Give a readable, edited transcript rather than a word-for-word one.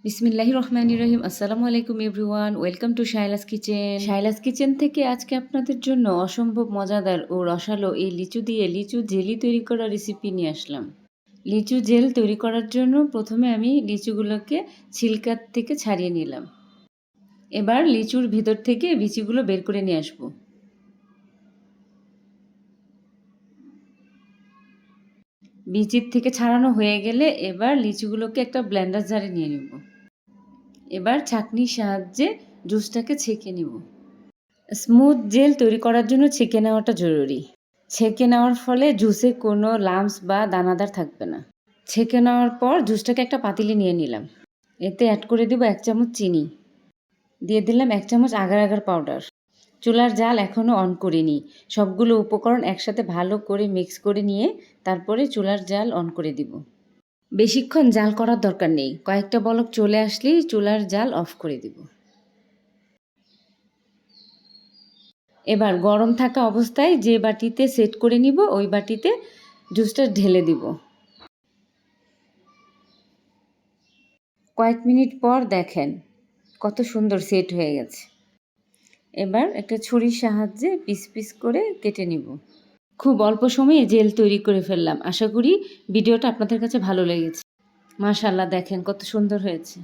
বিসমিল্লাহির রহমানির রহিম। আসসালামু আলাইকুম everyone. Welcome to Shaila's kitchen. Shaila's kitchen থেকে আজকে আপনাদের জন্য অসম্ভব মজাদার ও রসালো এই লিচু দিয়ে লিচু জেলি তৈরি করার রেসিপি নিয়ে আসলাম। লিচু জেল তৈরি করার জন্য প্রথমে আমি লিচুগুলোকে ছিলকা থেকে ছাড়িয়ে নিলাম। এবার লিচুর ভিতর থেকে বিচিগুলো বের করে নিয়ে আসবো। বিচির থেকে ছাড়ানো হয়ে গেলে এবার লিচুগুলোকে একটা ব্লেন্ডার জারে নিয়ে নেব। এবার ছাঁকনির সাহায্যে জুসটাকে ছেঁকে নিব। স্মুথ জেল তৈরি করার জন্য ছেঁকে নেওয়াটা জরুরি। ছেঁকে নেওয়ার ফলে জুসে কোনো লাম্পস বা দানাদার থাকবে না। ছেঁকে নেওয়ার পর জুসটাকে একটা পাতিলে নিয়ে নিলাম। এতে অ্যাড করে দেব 1 চামচ চিনি, দিয়ে দিলাম 1 চামচ আগার আগার পাউডার। চুলার জাল এখনও অন করিনি। সবগুলো উপকরণ একসাথে ভালো করে মিক্স করে নিয়ে তারপরে চুলার জাল অন করে দিব। বেশিক্ষণ জাল করার দরকার নেই, কয়েকটা বলক চলে আসলেই চুলার জাল অফ করে দিব। এবার গরম থাকা অবস্থায় যে বাটিতে সেট করে নিব ওই বাটিতে জুসটা ঢেলে দিব। কয়েক মিনিট পর দেখেন কত সুন্দর সেট হয়ে গেছে। এবার একটা ছুরির সাহায্যে পিস পিস করে কেটে নিব। খুব অল্প সময়ে জেল তৈরি করে ফেললাম। আশা করি ভিডিওটা আপনাদের কাছে ভালো লেগেছে। মাশাআল্লাহ, দেখেন কত সুন্দর হয়েছে।